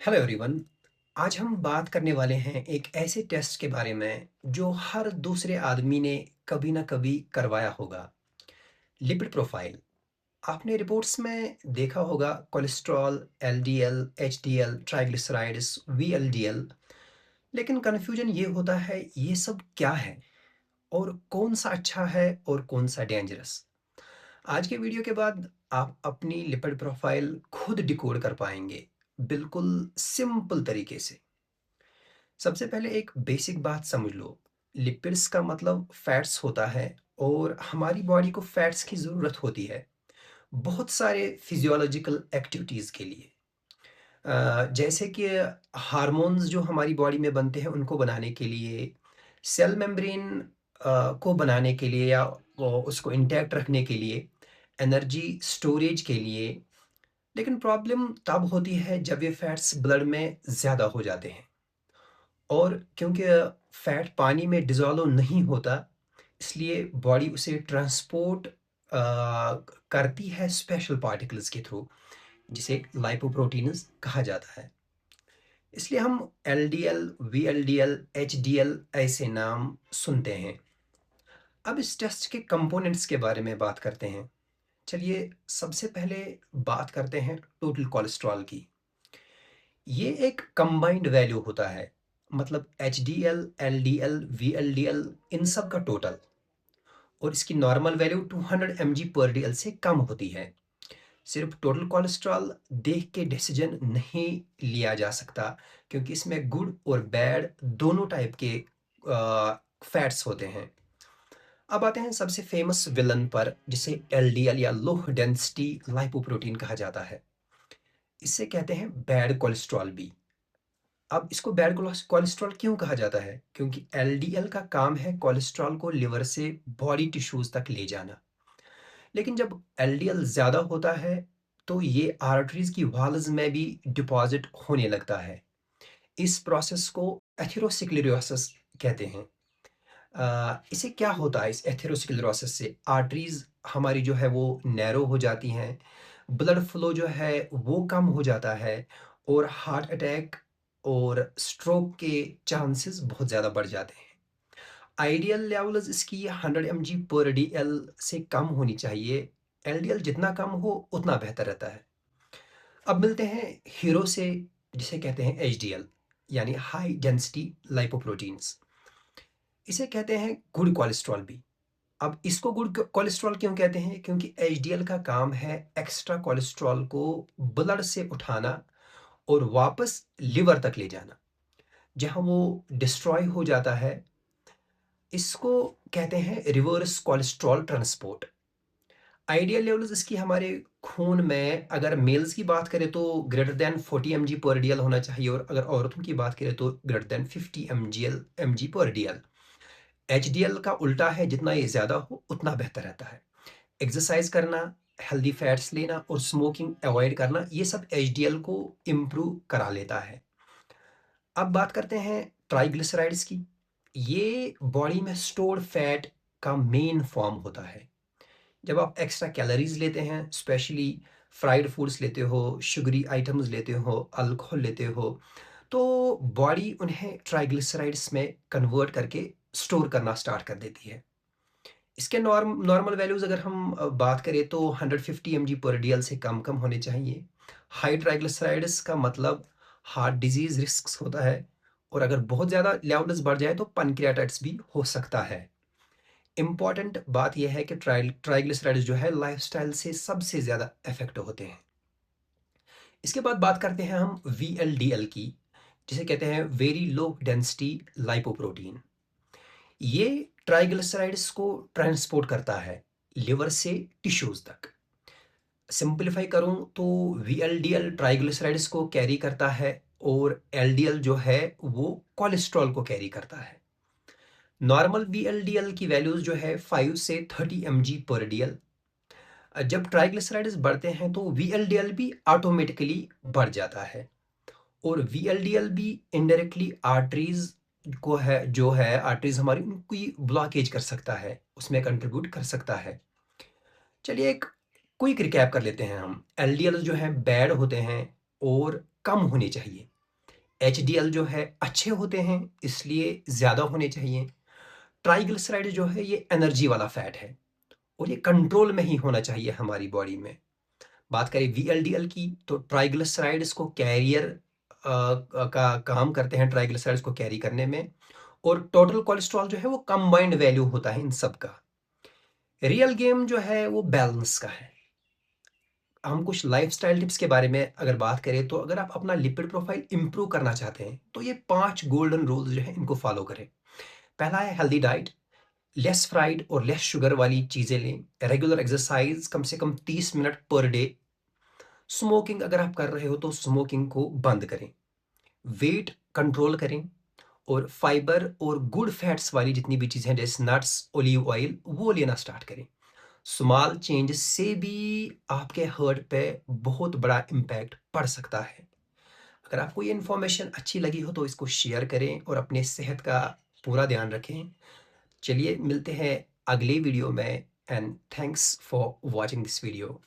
Hello everyone. आज हम बात करने वाले हैं एक ऐसे टेस्ट के बारे में जो हर दूसरे आदमी ने कभी ना कभी करवाया होगा। Lipid profile. आपने रिपोर्ट्स में देखा होगा cholesterol, LDL, HDL, triglycerides, VLDL. लेकिन कन्फ्यूजन ये होता है ये सब क्या है और कौन सा अच्छा है और कौन सा डेंजरस। आज के वीडियो के बाद आप अपनी लिपिड प्रोफाइल खुद डिकोड कर पाएंगे, बिल्कुल सिंपल तरीके से। सबसे पहले एक बेसिक बात समझ लो। लिपिड्स का मतलब फैट्स होता है और हमारी बॉडी को फैट्स की ज़रूरत होती है बहुत सारे फिजियोलॉजिकल एक्टिविटीज़ के लिए। जैसे कि हार्मोन्स जो हमारी बॉडी में बनते हैं उनको बनाने के लिए, सेल मेम्ब्रेन को बनाने के लिए या उसको इंटैक्ट रखने के लिए, एनर्जी स्टोरेज के लिए। लेकिन प्रॉब्लम तब होती है जब ये फैट्स ब्लड में ज़्यादा हो जाते हैं और क्योंकि फैट पानी में डिज़ोल्व नहीं होता, इसलिए बॉडी उसे ट्रांसपोर्ट करती है स्पेशल पार्टिकल्स के थ्रू, जिसे लाइपोप्रोटीन्स कहा जाता है। इसलिए हम एलडीएल, वीएलडीएल, एचडीएल ऐसे नाम सुनते हैं। अब इस टेस्ट के कंपोनेंट्स के बारे में बात करते हैं। चलिए सबसे पहले बात करते हैं टोटल कोलेस्ट्रॉल की। ये एक कंबाइंड वैल्यू होता है, मतलब एचडीएल, एलडीएल, वीएलडीएल इन सब का टोटल। और इसकी नॉर्मल वैल्यू 200 mg पर डीएल से कम होती है। सिर्फ टोटल कोलेस्ट्रॉल देख के डिसीजन नहीं लिया जा सकता, क्योंकि इसमें गुड और बैड दोनों टाइप के फैट्स होते हैं। अब आते हैं सबसे फेमस विलन पर, जिसे एलडीएल या लो डेंसिटी लाइपोप्रोटीन कहा जाता है। इसे कहते हैं बैड कोलेस्ट्रॉल भी। अब इसको बैड कोलेस्ट्रॉल क्यों कहा जाता है? क्योंकि एलडीएल का काम है कोलेस्ट्रॉल को लिवर से बॉडी टिश्यूज तक ले जाना। लेकिन जब एलडीएल ज़्यादा होता है तो ये आर्टरीज की वॉल्स में भी डिपॉजिट होने लगता है। इस प्रोसेस को एथेरोस्क्लेरोसिस कहते हैं। इसे क्या होता है? इस एथेरोस्क्लेरोसिस से आर्टरीज हमारी जो है वो नैरो हो जाती हैं, ब्लड फ्लो जो है वो कम हो जाता है और हार्ट अटैक और स्ट्रोक के चांसेस बहुत ज़्यादा बढ़ जाते हैं। आइडियल लेवल्स इसकी 100 mg पर डीएल से कम होनी चाहिए। एलडीएल जितना कम हो उतना बेहतर रहता है। अब मिलते हैं हीरो से, जिसे कहते हैं एचडीएल, यानी हाई डेंसिटी लाइपोप्रोटीन्स। इसे कहते हैं गुड कोलेस्ट्रॉल भी। अब इसको गुड कोलेस्ट्रॉल क्यों कहते हैं? क्योंकि एचडीएल का काम है एक्स्ट्रा कोलेस्ट्रॉल को ब्लड से उठाना और वापस लिवर तक ले जाना, जहां वो डिस्ट्रॉय हो जाता है। इसको कहते हैं reverse cholesterol transport. Ideal levels इसकी हमारे खून में, अगर मेल्स की बात करें तो ग्रेटर देन 40 mg पर डीएल होना चाहिए, और अगर औरतों की बात करें तो ग्रेटर देन 50 mg पर डीएल। एचडीएल का उल्टा है, जितना ये ज़्यादा हो उतना बेहतर रहता है। एक्सरसाइज करना, हेल्दी फैट्स लेना और स्मोकिंग अवॉइड करना, ये सब एचडीएल को इम्प्रूव करा लेता है। अब बात करते हैं ट्राइग्लिसराइड्स की। ये बॉडी में स्टोर्ड फैट का मेन फॉर्म होता है। जब आप एक्स्ट्रा कैलोरीज लेते हैं, स्पेशली फ्राइड फूड्स लेते हो, शुगरी आइटम्स लेते हो, अल्कोहल लेते हो, तो बॉडी उन्हें ट्राइग्लिसराइड्स में कन्वर्ट करके स्टोर करना स्टार्ट कर देती है। इसके नॉर्मल वैल्यूज़ अगर हम बात करें तो 150 mg पर डीएल से कम कम होने चाहिए। हाई ट्राइग्लिसराइड्स का मतलब हार्ट डिजीज़ रिस्क होता है, और अगर बहुत ज़्यादा लेवल्स बढ़ जाए तो पैनक्रियाटाइटिस भी हो सकता है। इम्पॉर्टेंट बात यह है कि ट्राइग्लिसराइड्स जो है लाइफस्टाइल से सबसे ज़्यादा इफ़ेक्ट होते हैं। इसके बाद बात करते हैं हम वीएलडीएल की, जिसे कहते हैं वेरी लो डेंसिटी लाइपोप्रोटीन। ये ट्राइग्लिसराइड्स को ट्रांसपोर्ट करता है लिवर से टिश्यूज तक। सिंपलीफाई करूं तो वीएलडीएल ट्राइग्लिसराइड्स को कैरी करता है और एलडीएल जो है वो कोलेस्ट्रॉल को कैरी करता है। नॉर्मल वीएलडीएल की वैल्यूज जो है 5 से 30 mg पर डीएल। जब ट्राइग्लिसराइड्स बढ़ते हैं तो वीएलडीएल भी ऑटोमेटिकली बढ़ जाता है, और वीएलडीएल भी इनडायरेक्टली आर्टरीज को है, जो है आर्टरीज हमारी, उनकी ब्लॉकेज कर सकता है, उसमें कंट्रीब्यूट कर सकता है। चलिए एक क्विक रिकैप कर लेते हैं हम। एलडीएल जो है बैड होते हैं और कम होने चाहिए। एचडीएल जो है अच्छे होते हैं, इसलिए ज़्यादा होने चाहिए। ट्राइग्लिसराइड जो है ये एनर्जी वाला फैट है और ये कंट्रोल में ही होना चाहिए हमारी बॉडी में। बात करें वीएलडीएल की, तो ट्राइग्लिसराइड्स को कैरियर का काम करते हैं, ट्राइग्लिसराइड्स को कैरी करने में। और टोटल कोलेस्ट्रॉल जो है वो कंबाइंड वैल्यू होता है इन सब का। रियल गेम जो है वो बैलेंस का है। हम कुछ लाइफस्टाइल टिप्स के बारे में अगर बात करें, तो अगर आप अपना लिपिड प्रोफाइल इंप्रूव करना चाहते हैं, तो ये 5 गोल्डन रूल्स जो है इनको फॉलो करें। पहला है हेल्दी डाइट, लेस फ्राइड और लेस शुगर वाली चीज़ें लें। रेगुलर एक्सरसाइज कम से कम 30 मिनट पर डे। स्मोकिंग अगर आप कर रहे हो तो स्मोकिंग को बंद करें। वेट कंट्रोल करें और फाइबर और गुड फैट्स वाली जितनी भी चीज़ें हैं जैसे नट्स, ऑलिव ऑयल, वो लेना स्टार्ट करें। स्मॉल चेंज से भी आपके हर्ट पे बहुत बड़ा इम्पैक्ट पड़ सकता है। अगर आपको ये इन्फॉर्मेशन अच्छी लगी हो तो इसको शेयर करें और अपने सेहत का पूरा ध्यान रखें। चलिए मिलते हैं अगले वीडियो में, and thanks for watching this video.